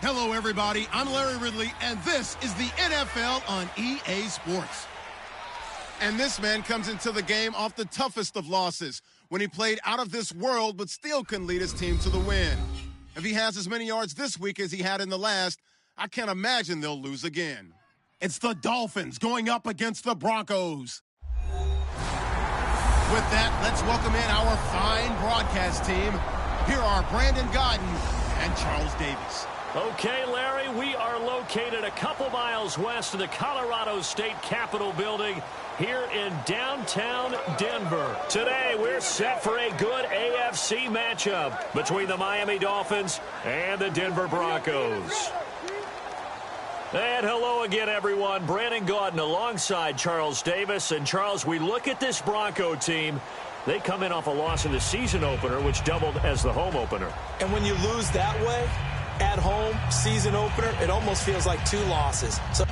Hello, everybody. I'm Larry Ridley, and this is the NFL on EA Sports. And this man comes into the game off the toughest of losses when he played out of this world but still can lead his team to the win. If he has as many yards this week as he had in the last, I can't imagine they'll lose again. It's the Dolphins going up against the Broncos. With that, let's welcome in our fine broadcast team. Here are Brandon Godden and Charles Davis. Okay, Larry, we are located a couple miles west of the Colorado State Capitol building here in downtown Denver. Today, we're set for a good AFC matchup between the Miami Dolphins and the Denver Broncos. And hello again, everyone. Brandon Gaudin alongside Charles Davis. And, Charles, we look at this Bronco team. They come in off a loss in the season opener, which doubled as the home opener. And when you lose that way, at home, season opener, it almost feels like two losses. So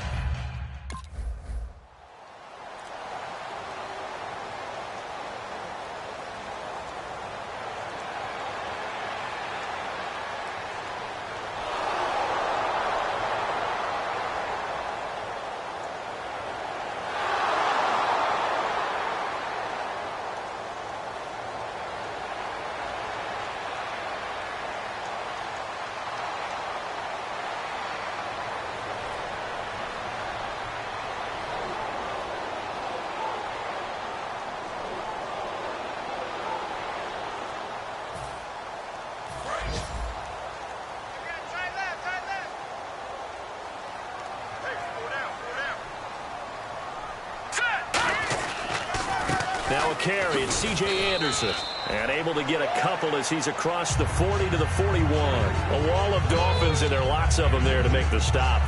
now a carry, it's C.J. Anderson. And able to get a couple as he's across the 40 to the 41. A wall of Dolphins, and there are lots of them there to make the stop.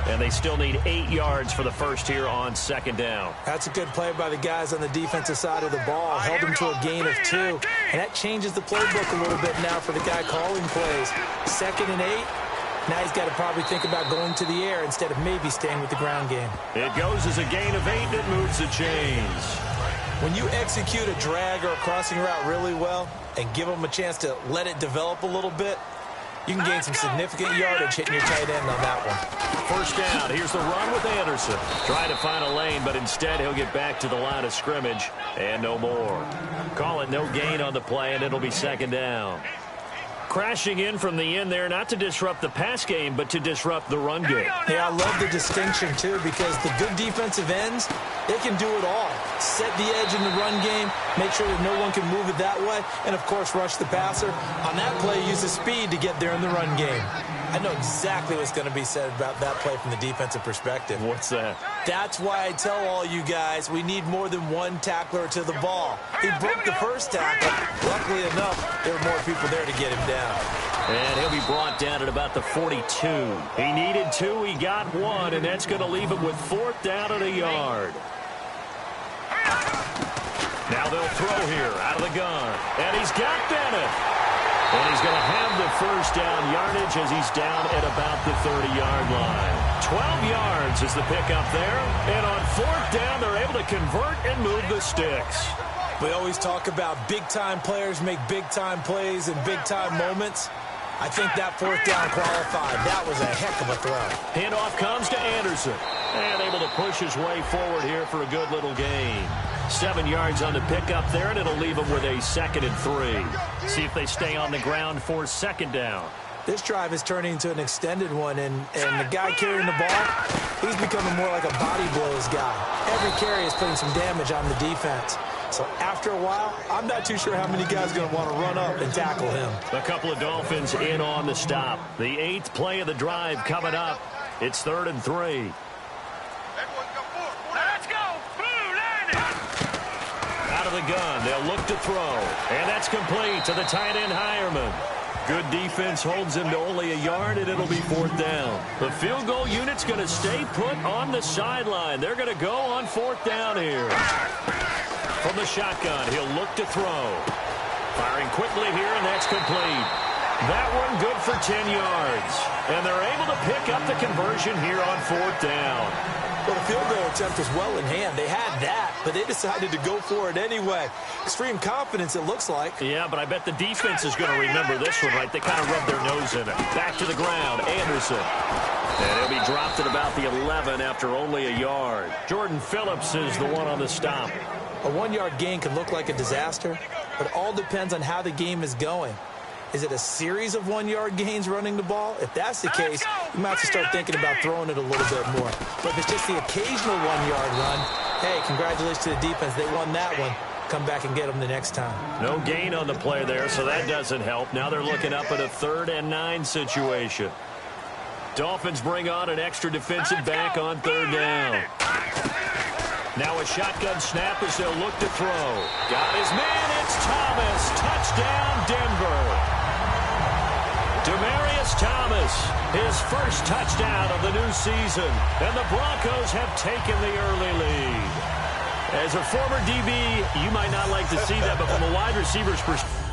And they still need 8 yards for the first here on second down. that's a good play by the guys on the defensive side of the ball. Held them to a gain of 2. And that changes the playbook a little bit now for the guy calling plays. 2nd and 8. Now he's got to probably think about going to the air instead of maybe staying with the ground game. It goes as a gain of 8, and it moves the chains. When you execute a drag or a crossing route really well and give them a chance to let it develop a little bit, you can gain some significant yardage hitting your tight end on that one. First down. Here's the run with Anderson. Trying to find a lane, but instead he'll get back to the line of scrimmage and no more. Call it no gain on the play, and it'll be second down. Crashing in from the end there, not to disrupt the pass game, but to disrupt the run game. Yeah, I love the distinction, too, because the good defensive ends, they can do it all. Set the edge in the run game, make sure that no one can move it that way, and, of course, rush the passer. On that play, use the speed to get there in the run game. I know exactly what's going to be said about that play from the defensive perspective. What's that? That's why I tell all you guys we need more than one tackler to the ball. He broke the first tackle. Luckily enough, there were more people there to get him down. And he'll be brought down at about the 42. He needed 2, he got 1, and that's going to leave him with 4th down and a yard. Now they'll throw here out of the gun. And he's got Bennett. And he's going to have the first down yardage as he's down at about the 30-yard line. 12 yards is the pickup there. And on 4th down, they're able to convert and move the sticks. We always talk about big-time players make big-time plays in big-time moments. I think that 4th down qualified. That was a heck of a throw. Handoff comes to Anderson. And able to push his way forward here for a good little gain. 7 yards on the pickup there, and it'll leave them with a 2nd and 3. See if they stay on the ground for 2nd down. This drive is turning into an extended one, and the guy carrying the ball, he's becoming more like a body blows guy. Every carry is putting some damage on the defense. So after a while, I'm not too sure how many guys are going to want to run up and tackle him. A couple of Dolphins in on the stop. The 8th play of the drive coming up. It's 3rd and 3. Out of the gun, they'll look to throw. And that's complete to the tight end, Hireman. Good defense holds him to only a yard, and it'll be 4th down. The field goal unit's going to stay put on the sideline. They're going to go on 4th down here. From the shotgun, he'll look to throw. Firing quickly here, and that's complete. That one good for 10 yards. And they're able to pick up the conversion here on 4th down. Well, the field goal attempt was well in hand. They had that, but they decided to go for it anyway. Extreme confidence, it looks like. Yeah, but I bet the defense is going to remember this one, right? They kind of rubbed their nose in it. Back to the ground, Anderson. And he'll be dropped at about the 11 after only a yard. Jordan Phillips is the one on the stop. A 1-yard gain can look like a disaster, but it all depends on how the game is going. Is it a series of 1-yard gains running the ball? If that's the case, you might have to start thinking about throwing it a little bit more. But if it's just the occasional 1-yard run, hey, congratulations to the defense. They won that one. Come back and get them the next time. No gain on the play there, so that doesn't help. Now they're looking up at a 3rd and 9 situation. Dolphins bring on an extra defensive back on 3rd down. Now a shotgun snap as they'll look to throw. Got his man, it's Thomas. Touchdown, Denver. Demaryius Thomas, his first touchdown of the new season. And the Broncos have taken the early lead. As a former DB, you might not like to see that, but from a wide receiver's perspective,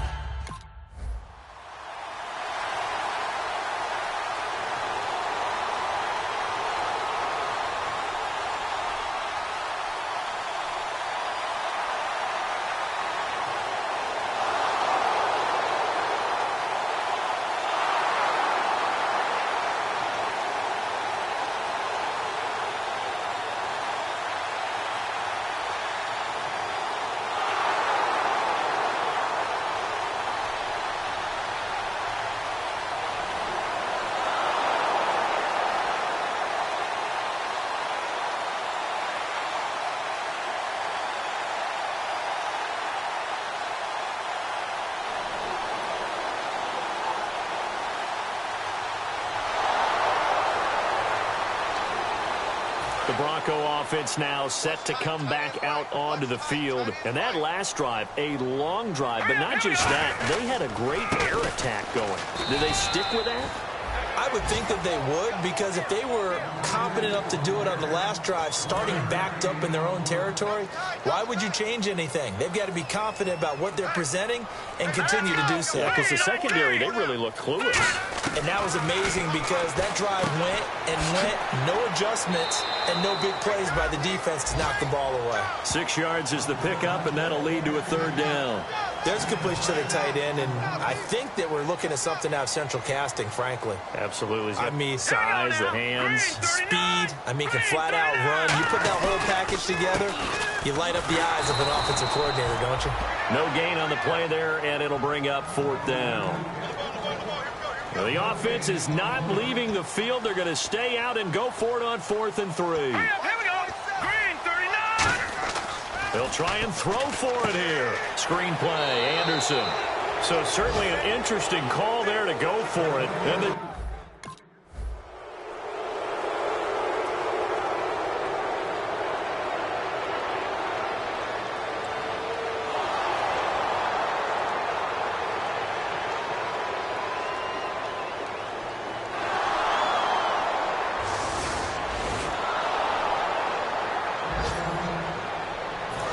the Bronco offense now set to come back out onto the field. And that last drive, a long drive, but not just that, they had a great air attack going. Do they stick with that? I would think that they would, because if they were confident enough to do it on the last drive, starting backed up in their own territory, why would you change anything? They've got to be confident about what they're presenting and continue to do so. Yeah, because the secondary, they really look clueless. And that was amazing because that drive went and went, no adjustments, and no big plays by the defense to knock the ball away. 6 yards is the pickup, and that'll lead to a 3rd down. There's a completion to the tight end, and I think that we're looking at something out of central casting, frankly. Absolutely. I mean, size, the hands. Speed. I mean, can flat out run. You put that whole package together, you light up the eyes of an offensive coordinator, don't you? No gain on the play there, and it'll bring up 4th down. Well, the offense is not leaving the field. They're going to stay out and go for it on 4th and 3. Here we go. Green, 39. They'll try and throw for it here. Screen play, Anderson. So certainly an interesting call there to go for it.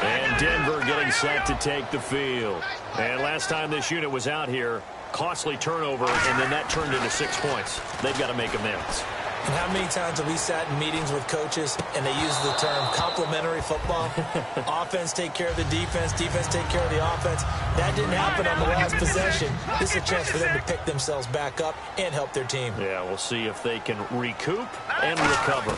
And Denver getting set to take the field. And last time this unit was out here, costly turnover, and then that turned into 6 points. They've got to make amends. And how many times have we sat in meetings with coaches and they use the term complementary football? Offense take care of the defense, defense take care of the offense. That didn't happen on the last possession. This is a chance for them to pick themselves back up and help their team. Yeah, we'll see if they can recoup and recover.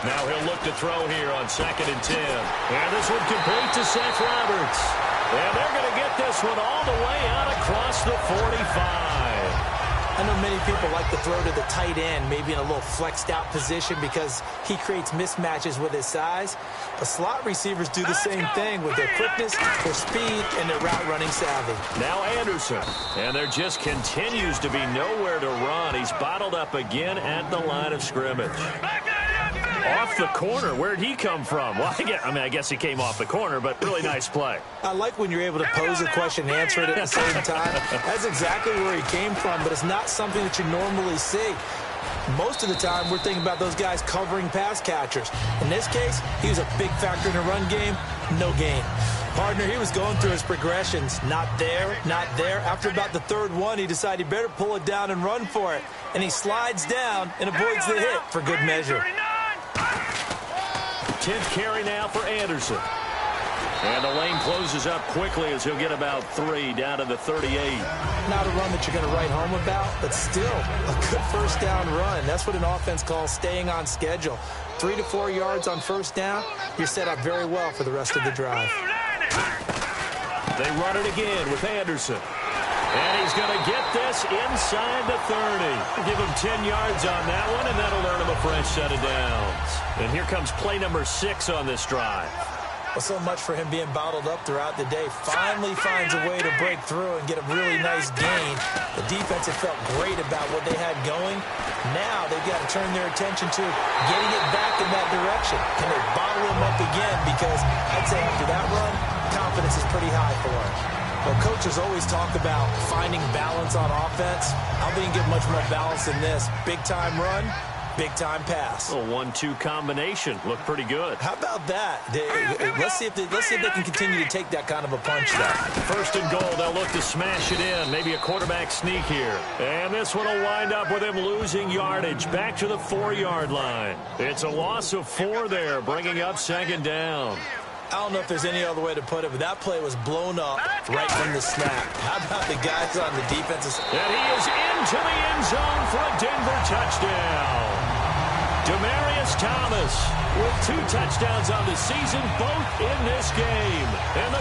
Now he'll look to throw here on 2nd and 10. And this one complete to Seth Roberts. And they're going to get this one all the way out across the 45. I know many people like to throw to the tight end, maybe in a little flexed out position because he creates mismatches with his size. But slot receivers do the same thing with their quickness, their speed, and their route running savvy. Now Anderson. And there just continues to be nowhere to run. He's bottled up again at the line of scrimmage. Off the corner. Where'd he come from? Well, I guess he came off the corner, but really nice play. I like when you're able to pose a question and answer it at the same time. That's exactly where he came from, but it's not something that you normally see. Most of the time, we're thinking about those guys covering pass catchers. In this case, he was a big factor in the run game. No gain. Partner, he was going through his progressions. Not there, not there. After about the third one, he decided he better pull it down and run for it. And he slides down and avoids the hit for good measure. 10th carry now for Anderson. And the lane closes up quickly as he'll get about 3 down to the 38. Not a run that you're going to write home about, but still a good first down run. That's what an offense calls staying on schedule. 3 to 4 yards on first down, you're set up very well for the rest of the drive. They run it again with Anderson. And he's going to get this inside the 30. Give him 10 yards on that one, and that'll earn him a fresh set of downs. And here comes play number 6 on this drive. Well, so much for him being bottled up throughout the day. Finally finds a way to break through and get a really nice gain. The defense had felt great about what they had going. Now they've got to turn their attention to getting it back in that direction. Can they bottle him up again? Because I'd say after that run, confidence is pretty high for him. Well, coaches always talk about finding balance on offense. I didn't get much more balance than this. Big-time run, big-time pass. A 1-2 combination. Looked pretty good. How about that? Let's see if they can continue to take that kind of a punch there. First and goal, they'll look to smash it in. Maybe a quarterback sneak here. And this one will wind up with him losing yardage. Back to the 4-yard line. It's a loss of 4 there, bringing up second down. I don't know if there's any other way to put it, but that play was blown up right from the snap. How about the guys on the defensive side? And he is into the end zone for a Denver touchdown. Demaryius Thomas with 2 touchdowns on the season, both in this game. And the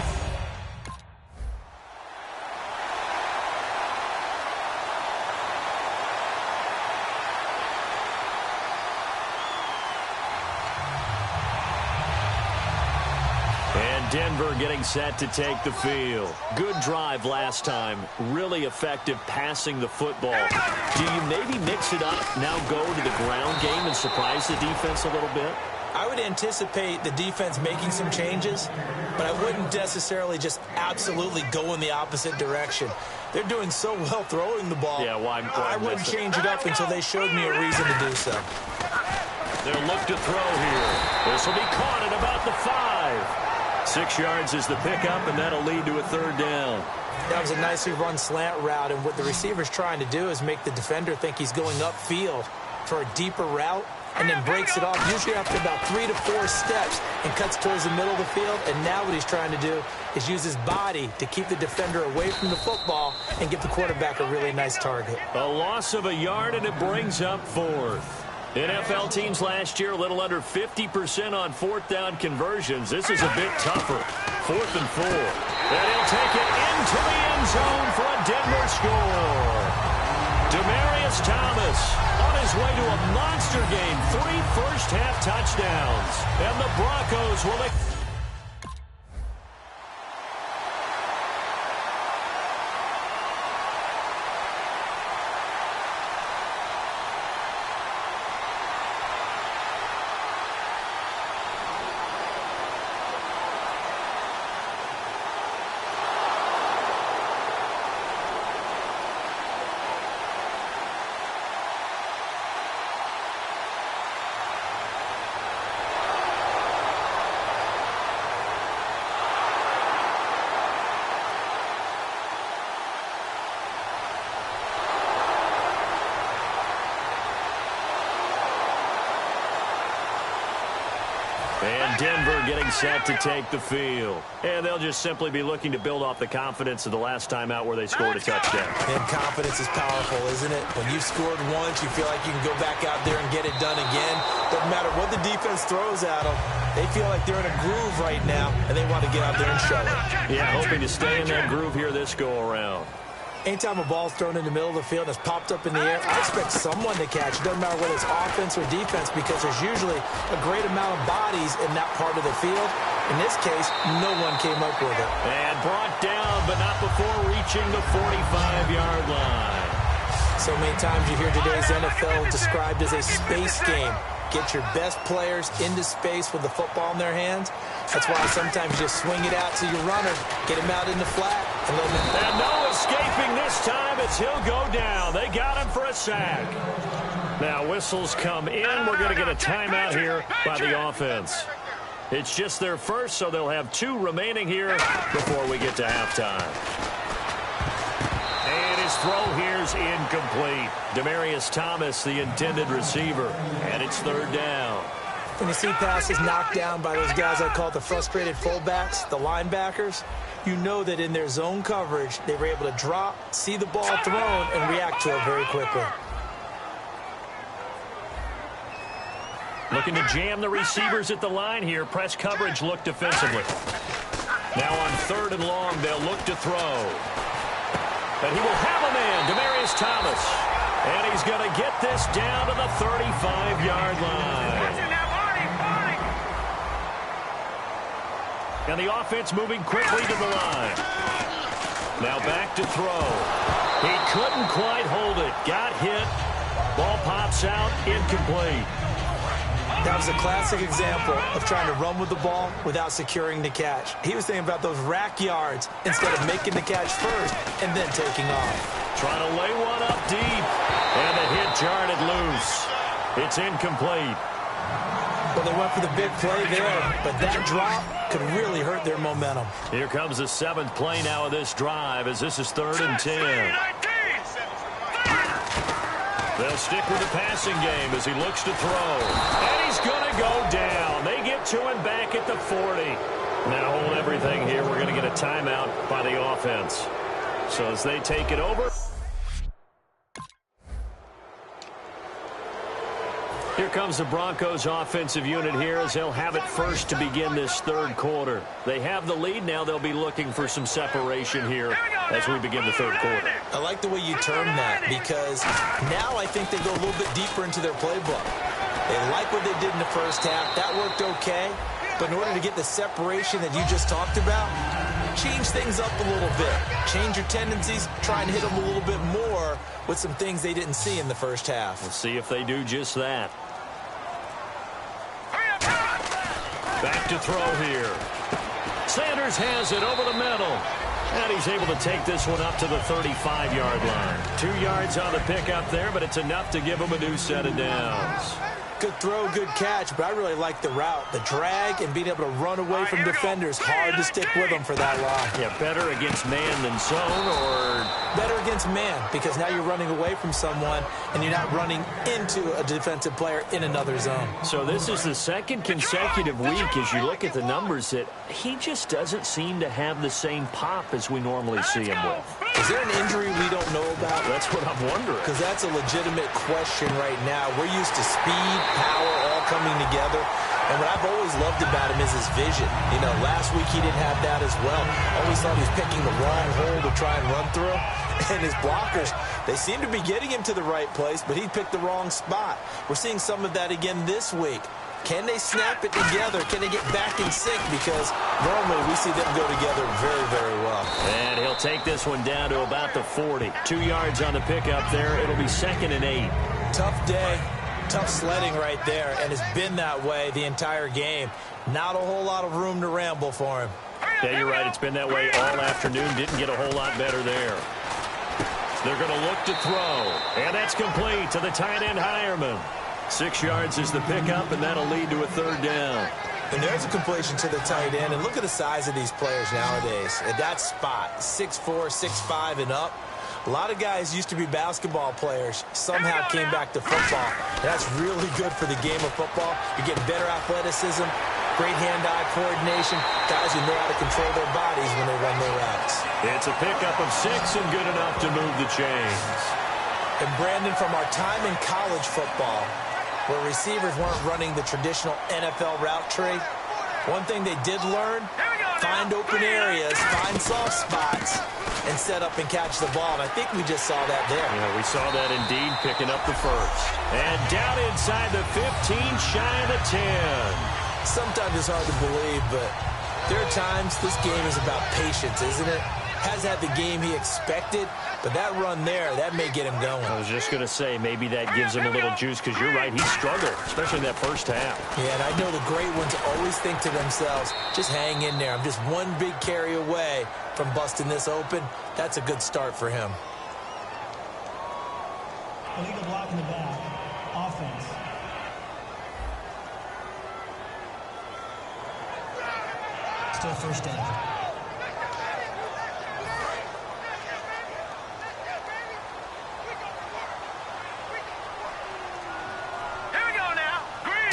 Denver getting set to take the field. Good drive last time. Really effective passing the football. Do you maybe mix it up, now go to the ground game and surprise the defense a little bit? I would anticipate the defense making some changes, but I wouldn't necessarily just absolutely go in the opposite direction. They're doing so well throwing the ball. Yeah, why I wouldn't change it up until they showed me a reason to do so. They'll look to throw here. This will be caught at about the 5. 6 yards is the pickup, and that'll lead to a 3rd down. That was a nicely run slant route, and what the receiver's trying to do is make the defender think he's going upfield for a deeper route, and then breaks it off, usually after about 3 to 4 steps, and cuts towards the middle of the field. And now what he's trying to do is use his body to keep the defender away from the football and give the quarterback a really nice target. A loss of a yard, and it brings up 4th. NFL teams last year a little under 50% on 4th down conversions. This is a bit tougher. 4th and 4. And he'll take it into the end zone for a Denver score. Demaryius Thomas on his way to a monster game. 3 first-half touchdowns. And the Broncos will... And Denver getting set to take the field. And they'll just simply be looking to build off the confidence of the last time out where they scored a touchdown. And confidence is powerful, isn't it? When you've scored once, you feel like you can go back out there and get it done again. Doesn't matter what the defense throws at them. They feel like they're in a groove right now, and they want to get out there and show it. Yeah, hoping to stay in that groove here this go-around. Anytime a ball's thrown in the middle of the field and it's popped up in the air, I expect someone to catch it. Doesn't matter whether it's offense or defense, because there's usually a great amount of bodies in that part of the field. In this case, no one came up with it. And brought down, but not before reaching the 45-yard line. So many times you hear today's NFL described as a space game. Get your best players into space with the football in their hands. That's why sometimes you just swing it out to your runner, get him out in the flat, and let him... And no escaping this time as he'll go down. They got him for a sack. Now whistles come in. We're going to get a timeout here by the offense. It's just their first, so they'll have 2 remaining here before we get to halftime. And his throw here's incomplete. Demaryius Thomas, the intended receiver, and it's 3rd down. When you see passes knocked down by those guys I call the frustrated fullbacks, the linebackers, you know that in their zone coverage, they were able to drop, see the ball thrown, and react to it very quickly. Looking to jam the receivers at the line here. Press coverage look defensively. Now on 3rd and long, they'll look to throw. And he will have a man, Demaryius Thomas. And he's going to get this down to the 35-yard line. And the offense moving quickly to the line. Now back to throw. He couldn't quite hold it. Got hit. Ball pops out. Incomplete. That was a classic example of trying to run with the ball without securing the catch. He was thinking about those rack yards instead of making the catch first and then taking off. Trying to lay one up deep. And the hit jarred it loose. It's incomplete. Well, they went for the big play there, but that drop could really hurt their momentum. Here comes the 7th play now of this drive as this is 3rd and 10. They'll stick with the passing game as he looks to throw. And he's going to go down. They get to him back at the 40. Now hold everything here. We're going to get a timeout by the offense. So as they take it over. Here comes the Broncos offensive unit here as they'll have it first to begin this 3rd quarter. They have the lead. Now they'll be looking for some separation here as we begin the 3rd quarter. I like the way you term that because now I think they go a little bit deeper into their playbook. They like what they did in the first half. That worked okay. But in order to get the separation that you just talked about, change things up a little bit. Change your tendencies. Try and hit them a little bit more with some things they didn't see in the first half. We'll see if they do just that. Back to throw here. Sanders has it over the middle. And he's able to take this one up to the 35-yard line. 2 yards on the pickup there, but it's enough to give him a new set of downs. Good throw, good catch, but I really like the route. The drag and being able to run away from defenders. Hard to stick with them for that long. Yeah, better against man than zone, or better against man because now you're running away from someone and you're not running into a defensive player in another zone. So this is the 2nd consecutive week as you look at the numbers that he just doesn't seem to have the same pop as we normally see him with. Is there an injury we don't know about? That's what I'm wondering. Because that's a legitimate question right now. We're used to speed, power, all coming together. And what I've always loved about him is his vision. You know, last week he didn't have that as well. Always thought he was picking the wrong hole to try and run through. And his blockers, they seem to be getting him to the right place, but he picked the wrong spot. We're seeing some of that again this week. Can they snap it together? Can they get back in sync? Because normally we see them go together very, very well. And he'll take this one down to about the 40. 2 yards on the pickup there. It'll be 2nd and 8. Tough day. Tough sledding right there, and it's been that way the entire game. Not a whole lot of room to ramble for him. Yeah, you're right. It's been that way all afternoon. Didn't get a whole lot better there. They're going to look to throw, and that's complete to the tight end Hireman. 6 yards is the pickup, and that'll lead to a 3rd down. And there's a completion to the tight end, and look at the size of these players nowadays. At that spot, 6'4", 6'5", and up. A lot of guys used to be basketball players, somehow came back to football. That's really good for the game of football. You're getting better athleticism, great hand-eye coordination, guys who know how to control their bodies when they run their routes. It's a pickup of 6 and good enough to move the chains. And Brandon, from our time in college football, where receivers weren't running the traditional NFL route tree, one thing they did learn, find open areas, find soft spots, and set up and catch the ball. And I think we just saw that there. Yeah, we saw that indeed, picking up the first. And down inside the 15, shy of the 10. Sometimes it's hard to believe, but there are times this game is about patience, isn't it? Has had the game he expected, but that run there, that may get him going. I was just going to say, maybe that gives him a little juice, because you're right, he struggled, especially in that first half. Yeah, and I know the great ones always think to themselves, just hang in there. I'm just one big carry away from busting this open. That's a good start for him. Illegal block in the back. Offense. Still first down. Here we go now. Green.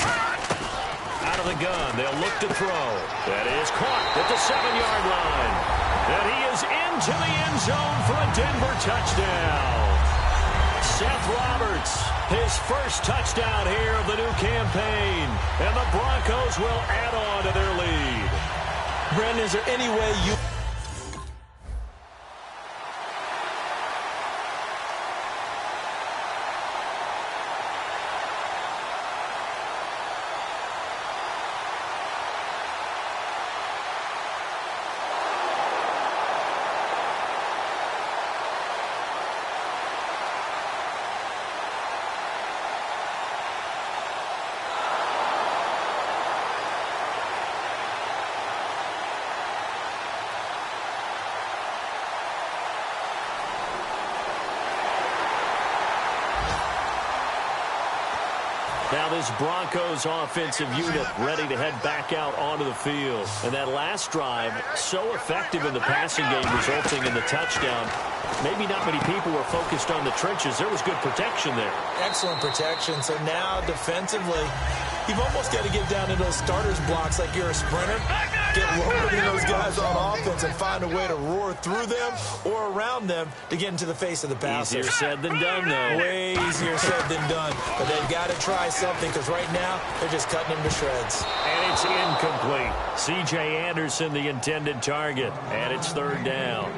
Out of the gun, they'll look to throw. That is caught at the 7-yard line. And he is into the end zone for a Denver touchdown. Seth Roberts, his first touchdown here of the new campaign. And the Broncos will add on to their lead. Brandon, is there any way you... Now this Broncos offensive unit ready to head back out onto the field. And that last drive, so effective in the passing game, resulting in the touchdown. Maybe not many people were focused on the trenches. There was good protection there. Excellent protection. So now defensively, you've almost got to get down to those starters blocks like you're a sprinter. Get lower than those guys on offense and find a way to roar through them or around them to get into the face of the passer. Easier said than done, though. Way easier said than done. But they've got to try something because right now they're just cutting them to shreds. And it's incomplete. C.J. Anderson, the intended target. And it's third down.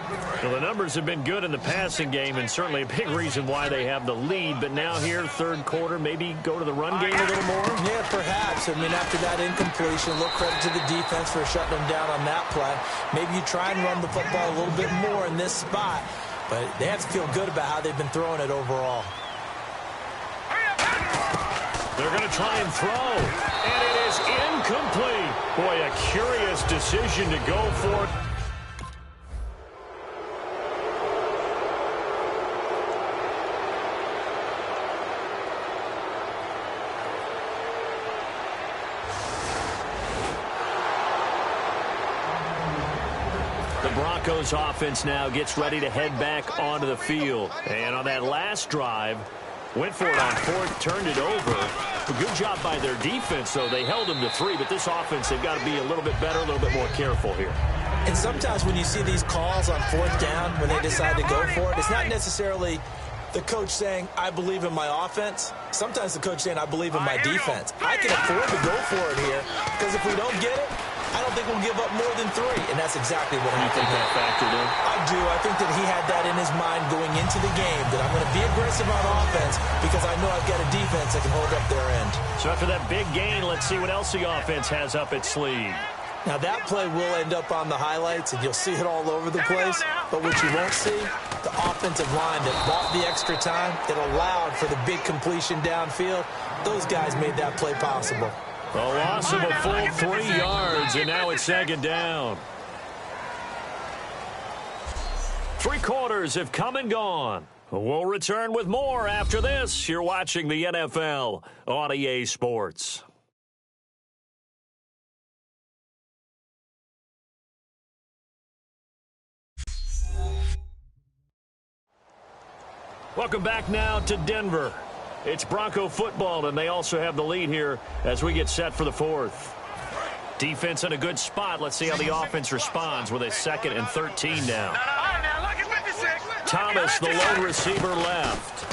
Well, the numbers have been good in the passing game and certainly a big reason why they have the lead. But now here, third quarter, maybe go to the run game a little more? Yeah, perhaps. I mean, after that incompletion, a little credit to the defense for shutting them down on that play. Maybe you try and run the football a little bit more in this spot. But they have to feel good about how they've been throwing it overall. They're going to try and throw. And it is incomplete. Boy, a curious decision to go for. Broncos offense now gets ready to head back onto the field. And on that last drive, went for it on fourth, turned it over. A good job by their defense, though. They held them to 3, but this offense, they've got to be a little bit better, a little bit more careful here. And sometimes when you see these calls on fourth down, when they decide to go for it, it's not necessarily the coach saying, I believe in my offense. Sometimes the coach saying, I believe in my defense. I can afford to go for it here because if we don't get it, I don't think we'll give up more than 3, and that's exactly what I think that factored in. I do. I think that he had that in his mind going into the game, that I'm going to be aggressive on offense because I know I've got a defense that can hold up their end. So after that big gain, let's see what else the offense has up its sleeve. Now, that play will end up on the highlights, and you'll see it all over the place. But what you won't see, the offensive line that bought the extra time, that allowed for the big completion downfield, those guys made that play possible. A loss of a full 3 yards, and now it's second down. 3 quarters have come and gone. We'll return with more after this. You're watching the NFL on EA Sports. Welcome back now to Denver. It's Bronco football, and they also have the lead here as we get set for the fourth. Defense in a good spot. Let's see how the offense responds with a 2nd and 13 now. Thomas, the lone receiver, left.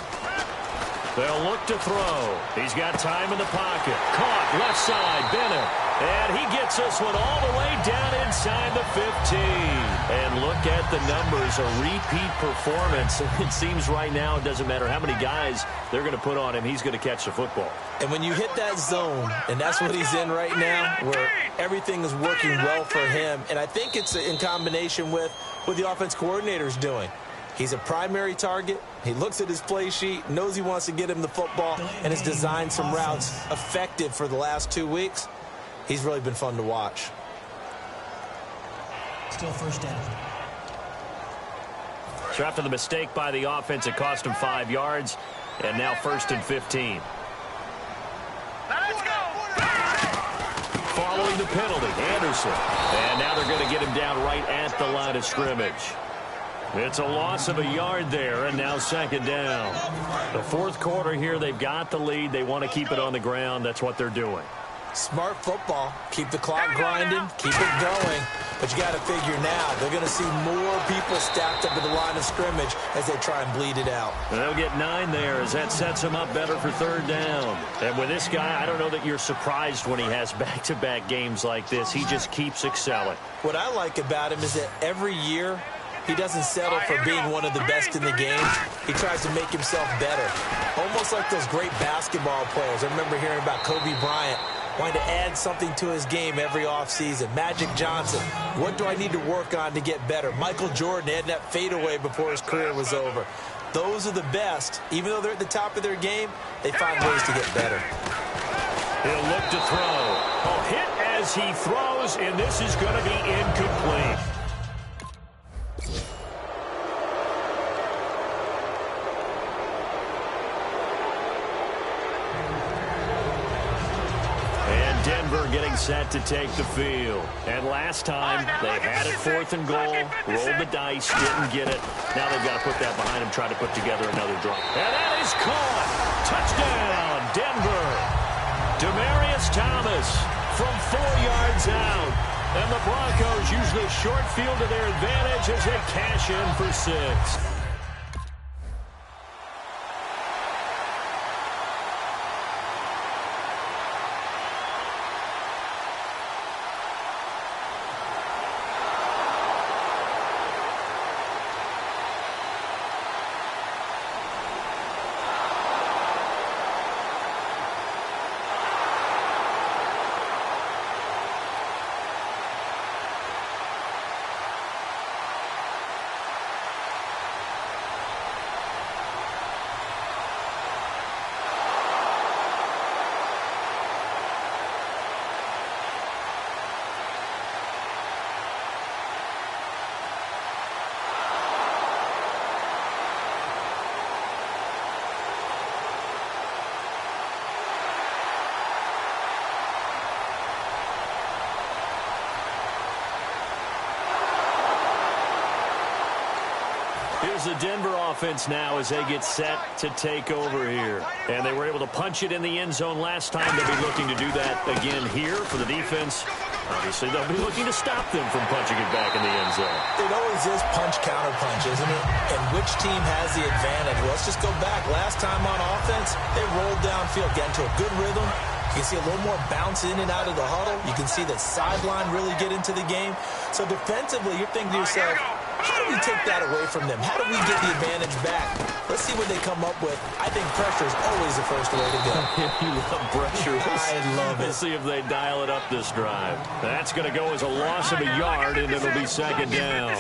They'll look to throw. He's got time in the pocket. Caught left side, Bennett. And he gets this one all the way down inside the 15. And look at the numbers, a repeat performance. It seems right now it doesn't matter how many guys they're going to put on him, he's going to catch the football. And when you hit that zone, and that's what he's in right now, where everything is working well for him, and I think it's in combination with what the offense coordinator is doing. He's a primary target. He looks at his play sheet, knows he wants to get him the football, and has designed some routes effective for the last 2 weeks. He's really been fun to watch. Still first down. So after the mistake by the offense, it cost him 5 yards, and now 1st and 15. Let's go. Following the penalty. Anderson. And now they're going to get him down right at the line of scrimmage. It's a loss of a yard there, and now second down. The fourth quarter here, they've got the lead. They want to keep it on the ground. That's what they're doing. Smart football. Keep the clock grinding. Keep it going. But you got to figure now, they're going to see more people stacked up at the line of scrimmage as they try and bleed it out. And they'll get 9 there as that sets them up better for third down. And with this guy, I don't know that you're surprised when he has back-to-back games like this. He just keeps excelling. What I like about him is that every year, he doesn't settle for being one of the best in the game. He tries to make himself better. Almost like those great basketball players. I remember hearing about Kobe Bryant wanting to add something to his game every offseason. Magic Johnson, what do I need to work on to get better? Michael Jordan had that fadeaway before his career was over. Those are the best. Even though they're at the top of their game, they find ways to get better. He'll look to throw. A hit as he throws, and this is going to be incomplete. Denver getting set to take the field. And last time, they had it 4th and goal, rolled the dice, didn't get it. Now they've got to put that behind them, try to put together another drive. And that is caught. Touchdown, Denver. Demaryius Thomas from 4 yards out. And the Broncos use the short field to their advantage as they cash in for 6. Here's the Denver offense now as they get set to take over here. And they were able to punch it in the end zone last time. They'll be looking to do that again here for the defense. Obviously, they'll be looking to stop them from punching it back in the end zone. It always is punch-counter-punch, isn't it? And which team has the advantage? Well, let's just go back. Last time on offense, they rolled downfield, get into a good rhythm. You can see a little more bounce in and out of the huddle. You can see the sideline really get into the game. So defensively, you're thinking to yourself, how do we take that away from them? How do we get the advantage back? Let's see what they come up with. I think pressure is always the first way to go. You love pressure. I love it. Let's see if they dial it up this drive. That's going to go as a loss of a yard, and it'll be second down.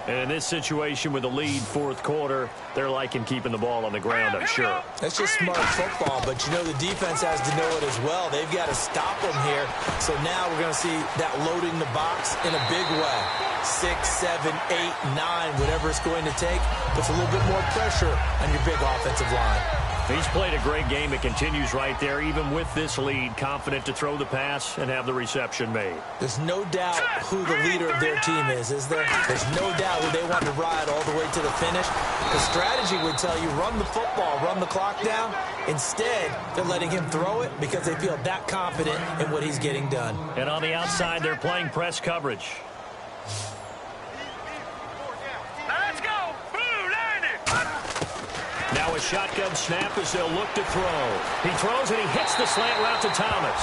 And in this situation with the lead, fourth quarter, they're liking keeping the ball on the ground, I'm sure. That's just smart football, but you know the defense has to know it as well. They've got to stop them here. So now we're going to see that loading the box in a big way. 6, 7, 8, 9, whatever it's going to take, puts a little bit more pressure on your big offensive line. He's played a great game. It continues right there, even with this lead, confident to throw the pass and have the reception made. There's no doubt who the leader of their team is there? There's no doubt who they want to ride all the way to the finish. The strategy would tell you, run the football, run the clock down. Instead, they're letting him throw it because they feel that confident in what he's getting done. And on the outside, they're playing press coverage. Now a shotgun snap as they'll look to throw. He throws and he hits the slant route to Thomas.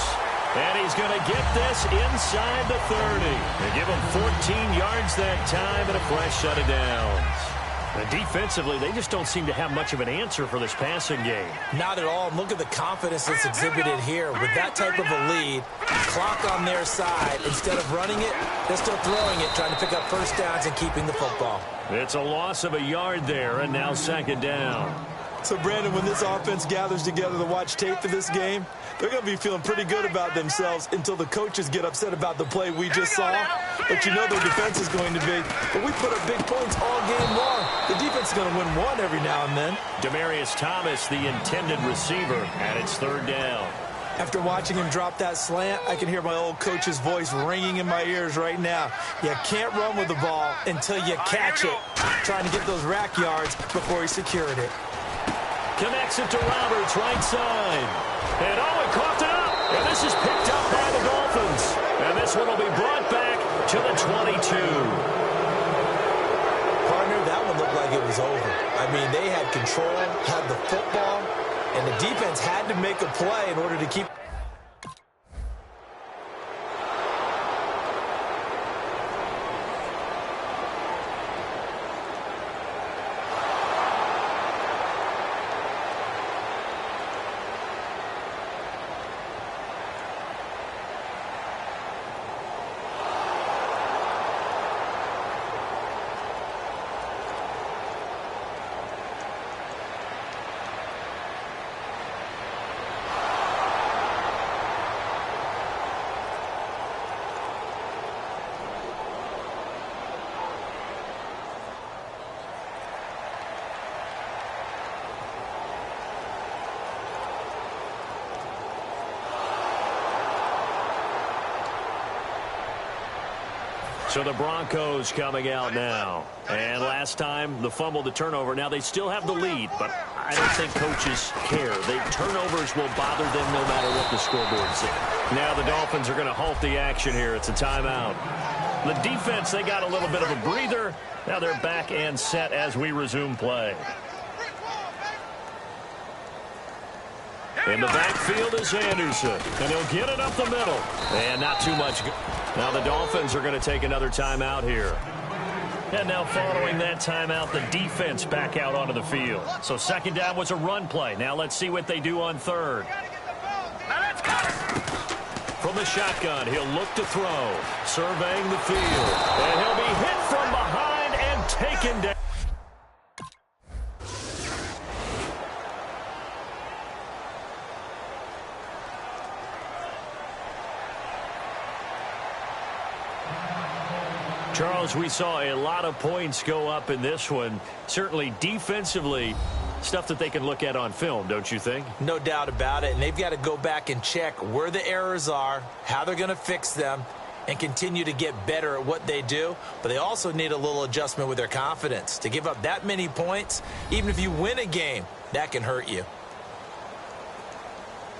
And he's going to get this inside the 30. They give him 14 yards that time and a fresh set of downs. And defensively, they just don't seem to have much of an answer for this passing game. Not at all. Look at the confidence that's exhibited here. With that type of a lead, clock on their side, instead of running it, they're still throwing it, trying to pick up first downs and keeping the football. It's a loss of a yard there, and now second down. So, Brandon, when this offense gathers together to watch tape for this game, they're going to be feeling pretty good about themselves until the coaches get upset about the play we just saw. But you know their defense is going to be. But we put up big points all game long. The defense is going to win one every now and then. Demaryius Thomas, the intended receiver, and it's third down. After watching him drop that slant, I can hear my old coach's voice ringing in my ears right now. You can't run with the ball until you catch it. Trying to get those rack yards before he secured it. Connects it to Roberts, right side. And Owen coughed it up. And this is picked up by the Dolphins. And this one will be brought back to the 22. Partner, that one looked like it was over. I mean, they had control, had the football, and the defense had to make a play in order to keep... So the Broncos coming out now. And last time, the fumble, the turnover. Now they still have the lead, but I don't think coaches care. Turnovers will bother them no matter what the scoreboard says. Now the Dolphins are going to halt the action here. It's a timeout. The defense, they got a little bit of a breather. Now they're back and set as we resume play. In the backfield is Anderson, and he'll get it up the middle. And not too much. Now the Dolphins are going to take another timeout here. And now following that timeout, the defense back out onto the field. So second down was a run play. Now let's see what they do on third. From the shotgun, he'll look to throw. Surveying the field. And he'll be hit from behind and taken down. Charles, we saw a lot of points go up in this one. Certainly defensively, stuff that they can look at on film, don't you think? No doubt about it, and they've got to go back and check where the errors are, how they're going to fix them, and continue to get better at what they do. But they also need a little adjustment with their confidence. To give up that many points, even if you win a game, that can hurt you.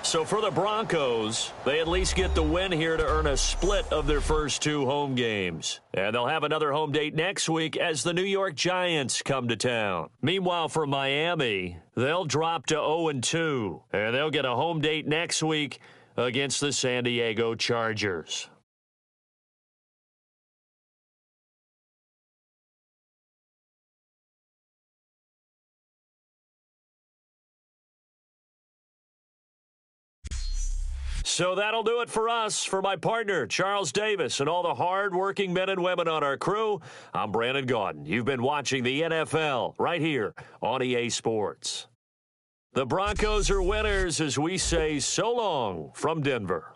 So for the Broncos, they at least get the win here to earn a split of their first two home games. And they'll have another home date next week as the New York Giants come to town. Meanwhile, for Miami, they'll drop to 0-2. And they'll get a home date next week against the San Diego Chargers. So that'll do it for us. For my partner, Charles Davis, and all the hard-working men and women on our crew, I'm Brandon Gaudin. You've been watching the NFL right here on EA Sports. The Broncos are winners as we say so long from Denver.